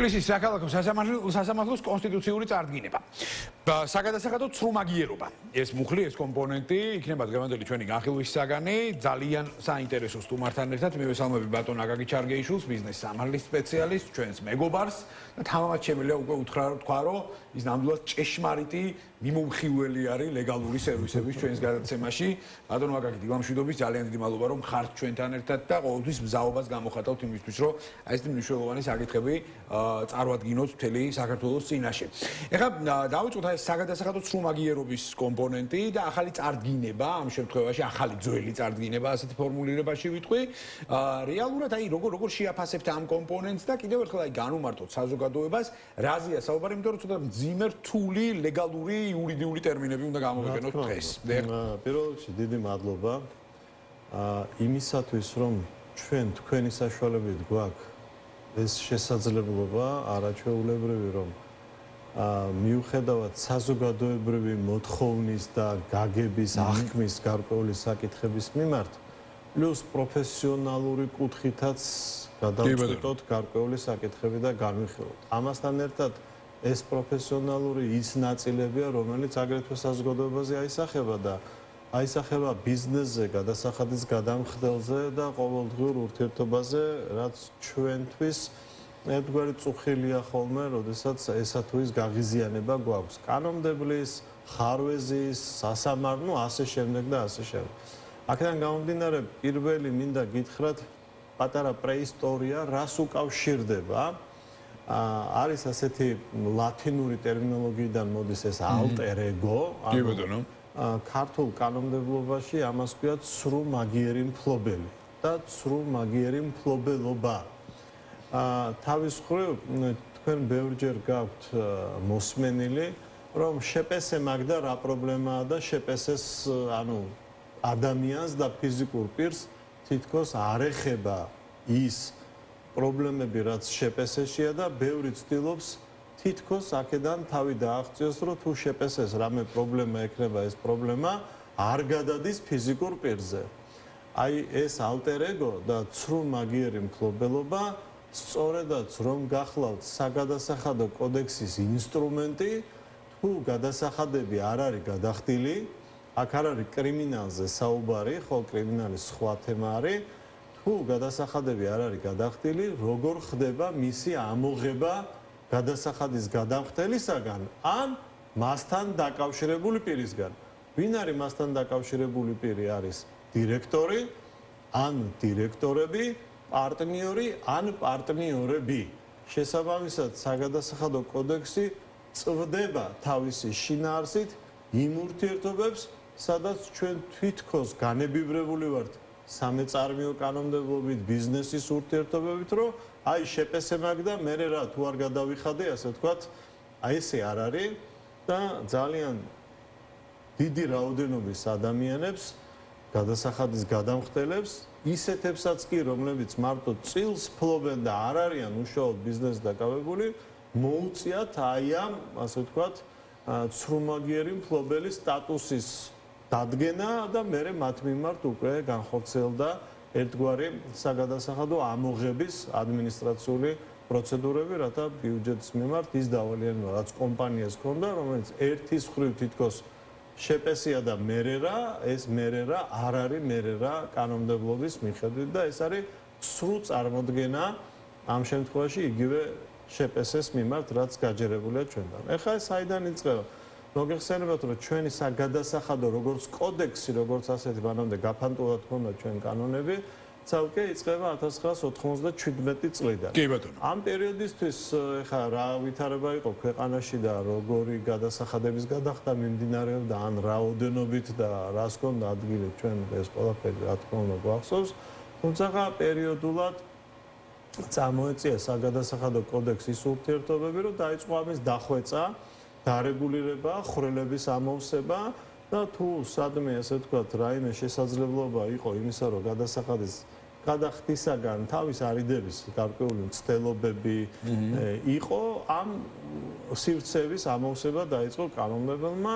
თბილისის საქალაქო სასამართლოს კონსტიტუციური წარდგინება. საგადასახადო ცრუმაგიერობა. ეს მუხლი, ეს კომპონენტი იქნება დღევანდელი ჩვენი განხილვის საგანი. ძალიან საინტერესო სტუმართან ერთად მე ვესალმები ბატონ აკაკი ჩარგეიშვილს, ბიზნეს სამართლის სპეციალისტს, ჩვენს მეგობარს და თამამად შემიძლია უკვე უთხრა რომ ის ნამდვილად ჭეშმარიტი მიმომხილველი არის ლეგალური სერვისების ჩვენს გადაცემაში. ბატონ აკაკი, დილამშვიდობის, ძალიან დიდი მადლობა რომ ხართ ჩვენთან ერთად და ყოველთვის მზაობას გამოხატავთ იმისთვის, რომ აი ეს მნიშვნელოვანი საკითხები წარვადგინოთ მთელი საქართველოს წინაშე. ეხლა დავიწყოთ აი საგადასახადო ცრუმაგიერობის კომპონენტი და ახალი წარდგინება, ამ შემთხვევაში ახალი ძველი წარდგინება, ასეთი ფორმულირებაში ვიტყვი. რეალურად აი როგორ შეაფასებთ ამ კომპონენტს და კიდევ ერთხელ აი განუმარტოთ საზოგადოებას, რაზეა საუბარი, იმიტომ რომ ცოტა მძიმე რთული ლეგალური იურიდიული ტერმინები უნდა გამოვიყენოთ დღეს. პირველ რიგში დიდი მადლობა იმისათვის, რომ ჩვენ თქვენი საშუალებით გვაქვს ეს შესაძლებლობა არაჩვეულებრივი, რომ მიუხედავად საზოგადოებრივი მოთხოვნის და გაგების აღქმის გარკვეული საკითხების მიმართ, პლუს პროფესიონალური კუთხითაც გადავწყვიტოთ გარკვეული საკითხები და განვიხილოთ. ამასთან ერთად ეს პროფესიონალური ის ნაწილებია, რომელიც აგრეთვე საზოგადოებაზე აისახება და აისახება ბიზნესზე, გადასახადის გადამხდელზე და ყოველდღიურ ურთიერთობაზე, რაც ჩვენთვის ერთგვარი წუხილია ხოლმე, როდესაც ესა თუ ის გაღიზიანება გვაქვს. კანონმდებლის, ხარვეზის, სასამართლო, ასე შემდეგ და ასე შემდეგ. აქედან გამომდინარე, პირველი მინდა გითხრათ პატარა პრეისტორია, რას უკავშირდება. არის ასეთი ლათინური ტერმინოლოგიიდან მოდის ეს alter ego. კი ბატონო. ქართულ კანონმდებლობაში ამას ქვიათ ცრუმაგიერი მფლობელი და ცრუმაგიერი მფლობელობა. თავის მხრივ თქვენ ბევრჯერ გაქვთ მოსმენილი, რომ შპს მაგდა რა პრობლემაა და შპს-ს ადამიანს და ფიზიკურ პირს თითქოს არ ეხება ის პრობლემები, რაც შპს-შია და ბევრი ცდილობს თითქოს აქედან თავი დააღწიოს, რომ თუ შპს-ს რამე პრობლემა ექნება, ეს პრობლემა არ გადადის ფიზიკურ პირზე. აი ეს alter ego და ცრუმაგიერი მფლობელობა სწორედაც რომ გახლავთ საგადასახადო კოდექსის ინსტრუმენტი, თუ გადასახადები არ არის გადახდილი, აქ არ არის კრიმინალზე საუბარი, ხო კრიმინალის სხვა თემა არის, თუ გადასახადები არ არის გადახდილი, როგორ ხდება მისი ამოღება გადასახადის გადამხდელისაგან ან მასთან დაკავშირებული პირისგან. ვინ არის მასთან დაკავშირებული პირი? არის დირექტორი, ან დირექტორები, პარტნიორი, ან პარტნიორები. შესაბამისად, საგადასახადო კოდექსი წვდება თავისი შინაარსით იმ ურთიერთობებს, სადაც ჩვენ თვითქოს განებიბრებული ვართ სამეწარმეო კანონმდებლობით, ბიზნესის ურთიერთობებით, რომ აი შპს მაგდა, მე რა თუ არ გადავიხადე, ასე ვთქვათ, აი ესე არ არის და ძალიან დიდი რაოდენობის ადამიანებს, გადასახადის გადამხდელებს, ისეთებსაც კი, რომლებიც მარტო წილს ფლობენ და არ არიან უშუალოდ ბიზნესს დაკავებული, მოუწიათ აი ამ, ასე ვთქვათ, ცრუმაგიერი მფლობელის სტატუსის დადგენა და მერე მათ მიმართ უკვე განხორციელდა ერთგვარი საგადასახადო ამოღების ადმინისტრაციული პროცედურები, რათა ბიუჯეტის მიმართ ის დავალიანება, რაც კომპანიას ჰქონდა, რომელიც ერთის მხრივ თითქოს შპს-ია და მერერა, ეს მერერა არ არის მერერა კანონმდებლობის მიხედვით და ეს არის ცრუ წარმოდგენა ამ შემთხვევაში იგივე შპს-ს მიმართ, რაც გაჯერებულია ჩვენთან. ეხლა ეს საიდან იწყება? მოგეხსენებათ, რომ ჩვენი საგადასახადო როგორც კოდექსი, როგორც ასეთი მანამდე გაფანტულად ჰქონდა ჩვენ კანონები, ცალკე იწყება 1997 წლიდან. კი ბატონო. ამ პერიოდისთვის ეხლა რა ვითარება იყო ქვეყანაში და როგორი გადასახადების გადახდა მიმდინარეობდა, ან რაოდენობით და რას ჰქონდა ადგილი ჩვენ ეს ყველაფერი რა თქმა უნდა გვახსოვს, თუმცა პერიოდულად წამოეწია საგადასახადო კოდექსის ურთიერთობები, რომ დაიწყო ამის დახვეწა, დარეგულირება, ხვრელების ამოვსება და თუ სადმე ასე ვთქვათ, რაიმე შესაძლებლობა იყო იმისა, რომ გადასახადის გადახდისაგან თავის არიდების გარკვეული მცდელობები იყო, ამ სივრცეების ამოვსება დაიწყო კანონმდებელმა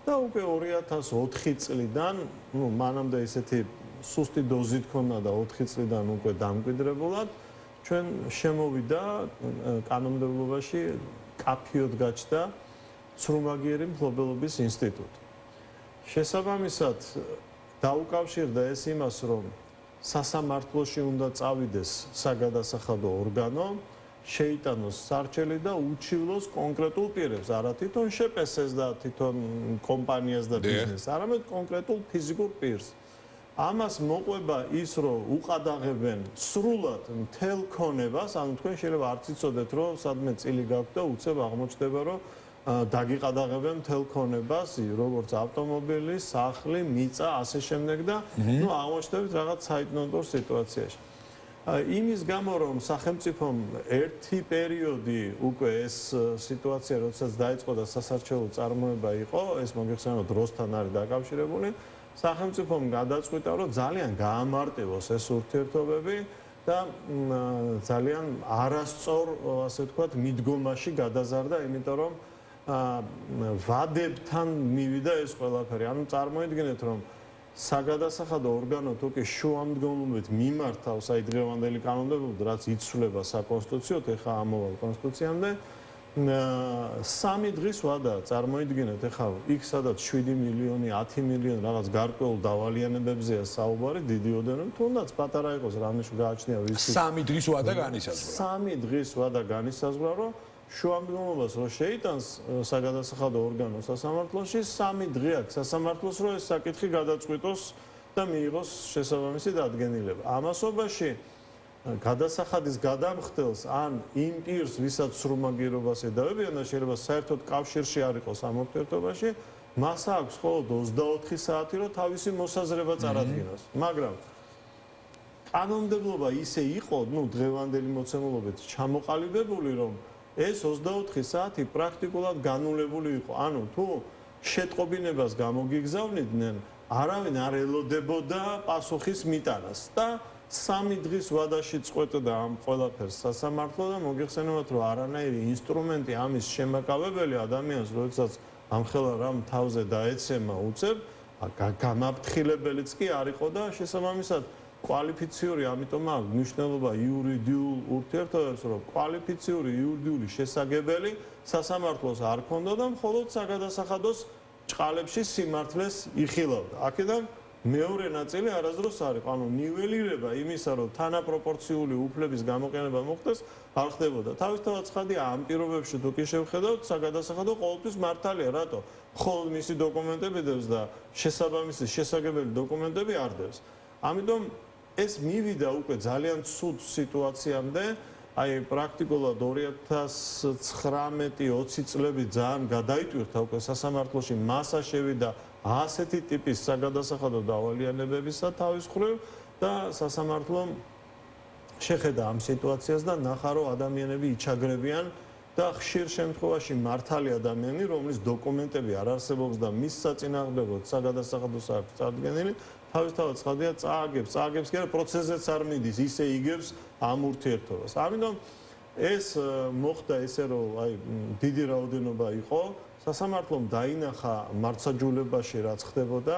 და უკვე 2004 წლიდან, მანამდე ისეთი სუსტი დოზით ქონდა და 4 წლიდან უკვე დამკვიდრებულად ჩვენ შემოვიდა კანონმდებლობაში კაფიოდ გაჩნდა ცრუმაგიერი მფლობელობის ინსტიტუტი. შესაბამისად დაუკავშირდა ეს იმას, რომ სასამართლოში უნდა წავიდეს საგადასახადო ორგანო, შეიტანოს სარჩელი და უჩივლოს კონკრეტულ პირებს, არა თვითონ შეპესეს და თვითონ კომპანიას და ბიზნესს, არამედ კონკრეტულ ფიზიკურ პირს. ამას მოყვება ის, რომ უყადაღებენ სრულად მთელ ქონებას, ანუ თქვენ შეიძლება არც იცოდეთ, რომ სადმე წილი გაქვთ და უცებ აღმოჩნდება, რომ დაგიყადაღებენ მთელ ქონებას, როგორც ავტომობილი, სახლი, მიწა, ასე შემდეგ და ნუ აღმოჩნდებით რაღაც საიდუმლო სიტუაციაში. იმის გამო რომ სახელმწიფომ ერთი პერიოდი უკვე ეს სიტუაცია როდესაც დაიწყო და სასარჩელო წარმოება იყო, ეს მოგეხსენებათ დროსთან არის დაკავშირებული, სახელმწიფომ გადაწყვიტა რომ ძალიან გაამარტივოს ეს ურთიერთობები და ძალიან არასწორ, ასე ვთქვათ, მიდგომაში გადაზარდა, იმიტომ რომ ვადებთან მივიდა ეს ყველაფერი. ანუ წარმოიდგინეთ რომ საგადასახადო ორგანო თუ კი შუამდგომლობით მიმართავს აი დღევანდელი კანონმდებლობით, რაც იცვლება საკონსტიტუციოდ, ეხა ამოვალ კონსტიტუციამდე, 3 დღის ვადაა, წარმოიდგინეთ, ეხა იქ სადაც 7 მილიონი, 10 მილიონი რაღაც გარკვეულ დავალიანებებზეა საუბარი, დიდი ოდენობით, თუნდაც პატარა იყოს რამეში გააჩნია ვიცი. 3 დღის ვადა განისაზღვრა. 3 დღის ვადა განისაზღვრა, რომ შუამდგომლობას რო შეიტანს საგადასახადო ორგანო სასამართლოში, 3 დღე აქვს სასამართლოს, რომ ეს საკითხი გადაწყვიტოს და მიიღოს შესაბამისი დადგენილება. ამასობაში გადასახადის გადამხდელს ან იმ პირს, ვისაც სრუმაგირობას ედავებიან და შეიძლება საერთოდ კავშირში არ იყოს ამ ურთიერთობაში, მას აქვს მხოლოდ 24 საათი, რომ თავისი მოსაზრება წარადგინოს. მაგრამ კანონმდებლობა ისე იყო, ნუ დღევანდელი მოცემულობით ჩამოყალიბებული, რომ ეს 24 საათი პრაქტიკულად განულებული იყო. ანუ თუ შეტყობინებას გამოგიგზავნიდნენ, არავინ არ ელოდებოდა პასუხის მიტანას და 3 დღის ვადაში წყვეტდა ამ ყველაფერს სასამართლო და მოგეხსენებათ, რომ არანაირი ინსტრუმენტი ამის შემაკავებელი ადამიანს, როდესაც ამხელა რამ თავზე დაეცემა უწევ, გამაფრთხილებელიც კი არ იყო და შესაბამისად კვალიფიციური, ამიტომ აქვს მნიშვნელობა იურიდიულ ურთიერთობებს, რომ კვალიფიციური იურიდიული შესაგებელი სასამართლოს არ ქონდა და მხოლოდ საგადასახადოს ჭყალებში სიმართლეს იხილავდა. აქედან მეორე ნაწილი არასდროს არ იყო, ანუ ნიველირება იმისა, რომ თანაპროპორციული უფლების გამოყენება მოხდეს, არ ხდებოდა. თავისთავად ცხადია, ამ პირობებში თუ კი შევხედავთ, საგადასახადო ყოველთვის მართალია, რატო? მხოლოდ მისი დოკუმენტები დევს და შესაბამისი შესაგებელი დოკუმენტები არ დევს. ამიტომ ეს მივიდა უკვე ძალიან ცუდ სიტუაციამდე, აი პრაქტიკულად 2019-20 წლები ძალიან გადაიტვირთა უკვე სასამართლოში მასა შევიდა ასეთი ტიპის საგადასახადო დავალიანებებისა თავის მხრივ და სასამართლომ შეხედა ამ სიტუაციას და ნახა, რომ ადამიანები იჩაგრებიან და ხშირ შემთხვევაში მართალი ადამიანი, რომლის დოკუმენტები არ არსებობს და მის საწინააღმდეგოდ საგადასახადოს აქვს წარდგენილი, თავისთავად ცხადია წააგებს კი არა პროცესზეც არ მიდის, ისე იგებს ამ ურთიერთობას. ამიტომ ეს მოხდა ესე, რომ აი დიდი რაოდენობა იყო, სასამართლომ დაინახა მართლმსაჯულებაში რაც ხდებოდა.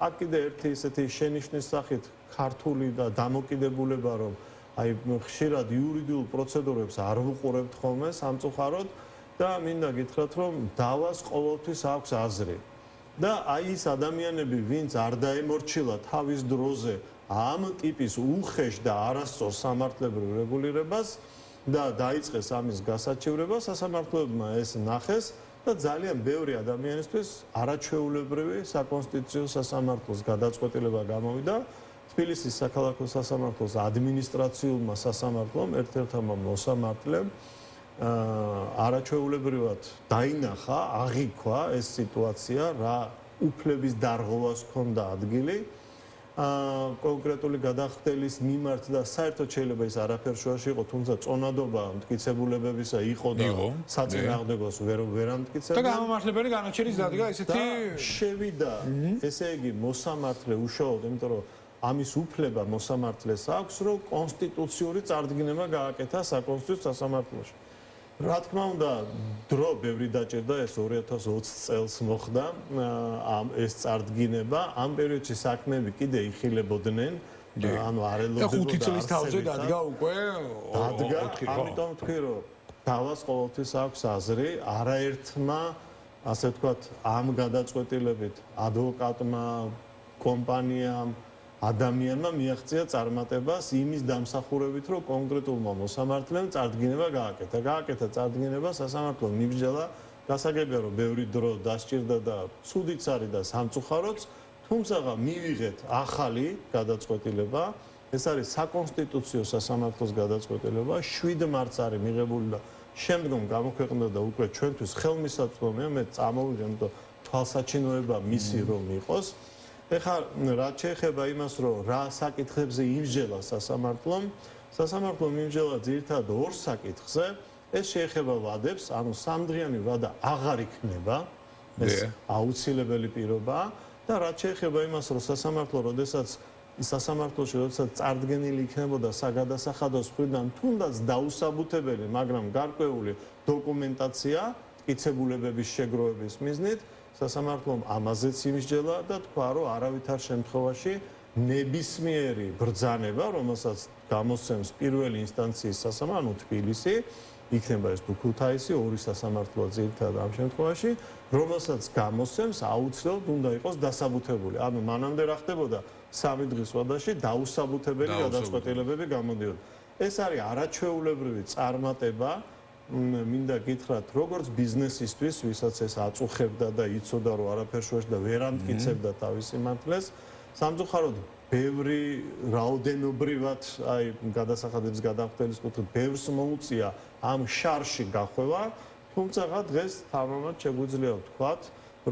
აქ კიდე ერთი ესეთი შენიშვნის სახით ქართული და დამოკიდებულება, რომ აი ხშირად იურიდიულ პროცედურებს არ ვუყურებთ ხოლმე სამწუხაროდ და მინდა გითხრათ, რომ დავას ყოველთვის აქვს აზრი. და აი ის ადამიანები, ვინც არ დაემორჩილა თავის დროზე ამ ტიპის უხეშ და არასწორ სამართლებრივ რეგულირებას და დაიწყეს ამის გასაჩივრება, სასამართლოებმა ეს ნახეს და ძალიან ბევრი ადამიანისთვის არაჩვეულებრივი საკონსტიტუციო სასამართლოს გადაწყვეტილება გამოვიდა. თბილისის საქალაქო სასამართლოს ადმინისტრაციულმა სასამართლომ, ერთ-ერთმა მოსამართლემ არაჩვეულებრივად დაინახა, აღიქვა ეს სიტუაცია, რა უფლების დარღვევას ჰქონდა ადგილი კონკრეტული გადახდელის მიმართ და საერთოდ შეიძლება ის არაფერ შუაში იყო, თუმცა წონადობა მტკიცებულებებისა იყო და საწინააღმდეგოს ვერ ამტკიცებდა. და გამომართლებელი განაჩენის დადგა ესეთი შევიდა, ესე იგი მოსამართლე უშუალოდ, იმიტომ რომ ამის უფლება მოსამართლეს აქვს, რომ კონსტიტუციური წარდგინება გააკეთა საკონსტიტუციო სასამართლოში. რა თქმა უნდა, დრო ბევრი დაჭირდა, ეს 2020 წელს მოხდა ეს წარდგინება. ამ პერიოდში საქმეები კიდე იხილებოდნენ ანუ არ და 5 წლის თავზე არსებითად. დადგა უკვე დადგა, 4 ხო? ამიტომ თქვი რომ დავას ყოველთვის აქვს აზრი, არაერთმა ასე ვთქვათ, ამ გადაწყვეტილებით ადვოკატმა, კომპანიამ, ადამიანმა მიაღწია წარმატებას იმის დამსახურებით, რომ კონკრეტულმა მოსამართლემ წარდგინება გააკეთა. გააკეთა წარდგინება სასამართლო მიბრძოლა, გასაგებია რომ ბევრი დრო დასჭირდა და ცუდიც არის და სამწუხაროც, თუმცა მივიღეთ ახალი გადაწყვეტილება, ეს არის საკონსტიტუციო სასამართლოს გადაწყვეტილება, 7 მარტს არის მიღებული და შემდგომ გამოქვეყნდა და უკვე ჩვენთვის ხელმისაწვდომია, მე წამოვიღებ და თვალსაჩინოება მისი რომ იყოს. ეხლა რაც შეეხება იმას, რომ რა საკითხებზე იმსჯელა სასამართლომ, სასამართლო მიმსჯელა ძირითადად ორ საკითხზე, ეს შეეხება ვადებს, ანუ სამდღიანი ვადა აღარ იქნება, ეს აუცილებელი პირობაა და რაც შეეხება იმას, რომ სასამართლოში, როდესაც წარდგენილი იქნებოდა საგადასახადოს მხრიდან თუნდაც დაუსაბუთებელი, მაგრამ გარკვეული დოკუმენტაცია მტკიცებულებების შეგროვების მიზნით, სასამართლომ ამაზეც იმსჯელა და თქვა, რომ არავითარ შემთხვევაში ნებისმიერი ბრძანება, რომელსაც გამოსცემს პირველი ინსტანციის სასამართლო თბილისი, იქნება ეს თუ ქუთაისი, ორი სასამართლოა ძირითადად ამ შემთხვევაში, რომელსაც გამოსცემს აუცილებლად უნდა იყოს დასაბუთებული. ანუ მანამდე რა ხდებოდა 3 დღის ვადაში დაუსაბუთებელი გადაწყვეტილებები გამოდიოდა. ეს არის არაჩვეულებრივი წარმატება. მინდა გითხრათ, როგორც ბიზნესისთვის, ვისაც ეს აწუხებდა და იცოდა, რომ არაფერ შუაში და ვერ ამტკიცებდა თავის სიმართლეს, სამწუხაროდ ბევრი რაოდენობრივად, აი გადასახადების გადამხდელის კუთხით ბევრს მოუწია ამ შარში გახვევა, თუმცა დღეს თამამად შეგვიძლია ვთქვათ,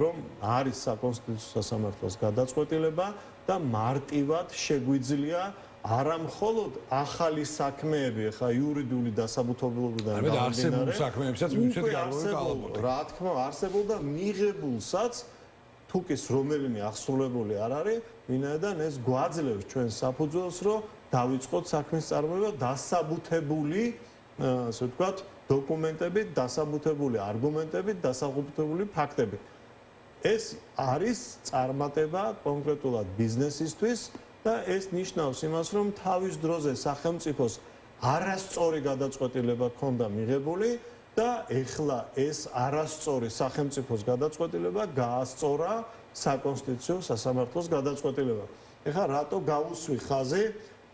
რომ არის საკონსტიტუციო სასამართლოს გადაწყვეტილება და მარტივად შეგვიძლია არა მხოლოდ ახალი საქმეები, ხა იურიდიული დასაბუთებულობიდან გამომდინარე, საქმეებსაც მივცეთ გარკვეული რა თქმა უნდა, არსებულ და მიღებულსაც თუკის რომელიმე აღსრულებული არ არის, ვინაიდან ეს გვაძლევს ჩვენ საფუძველს, რომ დავიწყოთ საქმის წარმოება დასაბუთებული, ასე ვთქვათ, დოკუმენტებით, დასაბუთებული არგუმენტებით, დასაბუთებული ფაქტებით. ეს არის წარმატება კონკრეტულად ბიზნესისთვის და ეს ნიშნავს იმას, რომ თავის დროზე სახელმწიფოს არასწორი გადაწყვეტილება ჰქონდა მიღებული და ეხლა ეს არასწორი სახელმწიფოს გადაწყვეტილება გაასწორა საკონსტიტუციო სასამართლოს გადაწყვეტილება. ეხლა რატო გავუსვი ხაზი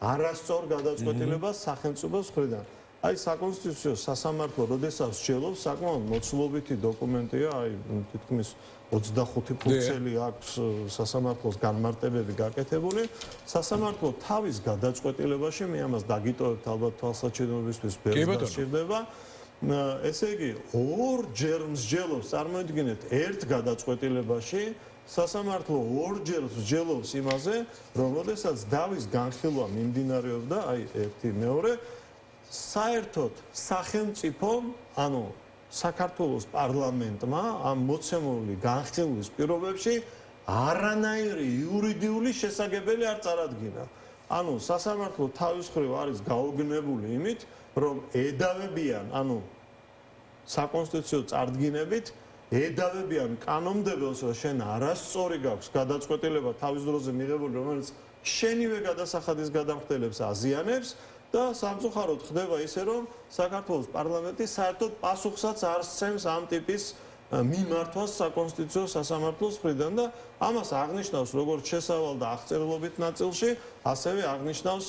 არასწორ გადაწყვეტილებას სახელმწიფოს მხრიდან? აი საკონსტიტუციო სასამართლო როდესაც შეძლობს საკმაოდ მოცულობითი დოკუმენტია, აი თითქმის 25 ფურცელი აქვს სასამართლოს განმარტებები გაკეთებული. სასამართლო თავის გადაწყვეტილებაში, მე ამას დაგიტოვებთ ალბათ თვალსაჩინოებისთვის ბევრს დასჭირდება. ესე იგი, ორჯერ მსჯელობს, წარმოიდგინეთ, ერთ გადაწყვეტილებაში სასამართლო ორჯერ მსჯელობს იმაზე, რომ როდესაც დავის განხილვა მიმდინარეობდა, აი ერთი მეორე საერთოდ სახელმწიფომ, ანუ საქართველოს პარლამენტმა ამ მოცემული განხილვის პირობებში არანაირი იურიდიული შესაძლებელი არ წარადგინა. ანუ სასამართლო თავის მხრივ არის გაოგნებული იმით, რომ ედავებიან, ანუ საკონსტიტუციო წარდგინებით ედავებიან კანონმდებელს, რომ შენ არასწორი გაქვს გადაწყვეტილება თავის დროზე მიღებული, რომელიც შენივე გადასახადის გადამხდელებს აზიანებს და სამწუხაროდ ხდება ისე, რომ საქართველოს პარლამენტი საერთოდ პასუხსაც არ სცემს ამ ტიპის მიმართვას საკონსტიტუციო სასამართლოს მხრიდან და ამას აღნიშნავს როგორც შესავალ და აღწერილობით ნაწილში, ასევე აღნიშნავს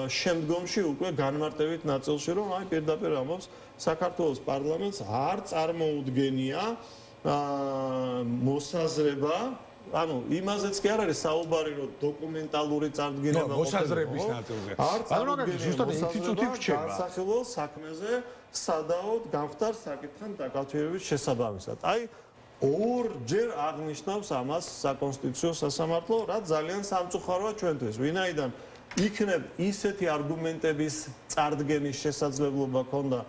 შემდგომში უკვე განმარტებით ნაწილში, რომ აი პირდაპირ ამბობს საქართველოს პარლამენტს არ წარმოუდგენია მოსაზრება, ანუ იმაზეც კი არ არის საუბარი, რომ დოკუმენტალური წარდგინება მოსაზრების ნაწილზე. ანუ ზუსტად ერთი წუთი რჩება. განსახილველ საქმეზე სადაოდ გამხდარ საკითხთან დაკავშირებით შესაბამისად. აი ორჯერ აღნიშნავს ამას საკონსტიტუციო სასამართლო, რაც ძალიან სამწუხაროა ჩვენთვის. ვინაიდან იქნებ ისეთი არგუმენტების წარდგენის შესაძლებლობა ქონდა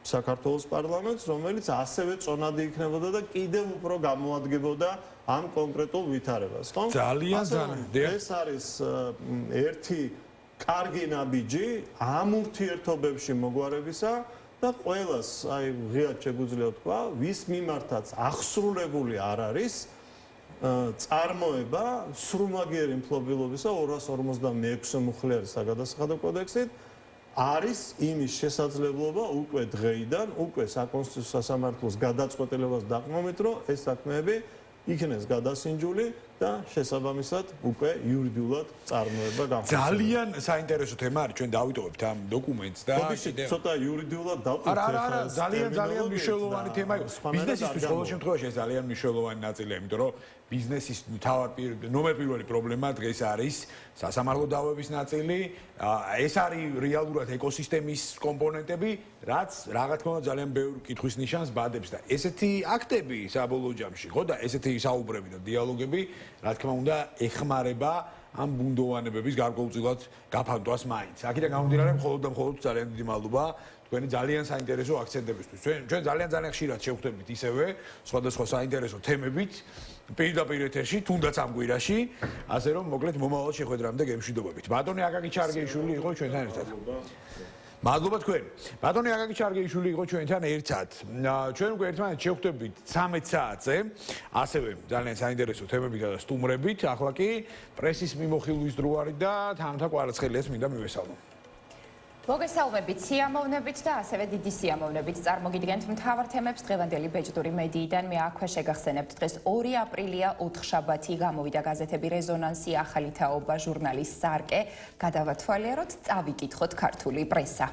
საქართველოს პარლამენტს, რომელიც ასევე წონადი იქნებოდა და კიდევ უფრო გამოადგებოდა ამ კონკრეტულ ვითარებას, ხო? ძალიან ეს არის ერთი კარგი ნაბიჯი ამ ურთიერთობებში მოგვარებისა და ყველას, აი, ღიად შეგვიძლია თქვა, ვის მიმართაც აღსრულებული არ არის წარმოება სრულმაგიერი მფლობელობისა 256 მუხლიანი საგადასახადო კოდექსით არის იმის შესაძლებლობა უკვე დღეიდან, უკვე საკონსტიტუციო სასამართლოს გადაწყვეტილებას დაყრდნობით, რომ ეს საქმეები იქნეს გადასინჯული და შესაბამისად უკვე იურიდიულად წარმოება გამხდარა. ძალიან საინტერესო თემა არის, ჩვენ დავიტოვებთ ამ დოკუმენტს და ცოტა იურიდიულად დავტოვეთ. არა, ძალიან მნიშვნელოვანი თემა იყო. ბიზნესისთვის ყოველ შემთხვევაში ეს ძალიან მნიშვნელოვანი ნაწილია, იმიტომ რომ ბიზნესის ნომერ პირველი პრობლემა დღეს არის სასამართლო დავების ნაწილი, ეს არის რეალურად ეკოსისტემის კომპონენტები, რაც რა თქმა უნდა ძალიან ბევრ კითხვის ნიშანს ბადებს და ესეთი აქტები საბოლოო ჯამში, ხო და ესეთი საუბრები და დიალოგები, რა თქმა უნდა, ეხმარება ამ ბუნდოვანებების გარკვეულწილად გაფანტვას მაინც. აქედან გამომდინარე, მხოლოდ და მხოლოდ ძალიან დიდი მადლობა თქვენი ძალიან საინტერესო აქცენტებისთვის. ჩვენ ძალიან ხშირად შევხვდებით ისევე სხვადასხვა საინტერესო თემებით პირდაპირ ეთერში, თუნდაც ამ კვირაში, ასე რომ მოკლედ მომავალ შეხვედრამდე გემშვიდობებით. ბატონი აკაკი ჩარგეიშვილი იყო ჩვენთან ერთად. მადლობა თქვენ. ბატონი აკაკი ჩარგეიშვილი იყო ჩვენთან ერთად. ჩვენ უკვე ერთმანეთს შევხვდებით 13 საათზე, ასევე ძალიან საინტერესო თემებით და სტუმრებით. ახლა კი პრესის მიმოხილვის დრო არის და თანთა კვარაცხელიას მინდა მივესალმო. მოგესალმებით სიამოვნებით და ასევე დიდი სიამოვნებით წარმოგიდგენთ მთავარ თემებს დღევანდელი ბეჭდური მედიიდან. მე აქვე შეგახსენებთ დღეს 2 აპრილია ოთხშაბათი გამოვიდა გაზეთები რეზონანსი, ახალი თაობა, ჟურნალის სარკე. გადავათვალიეროთ, წავიკითხოთ ქართული პრესა.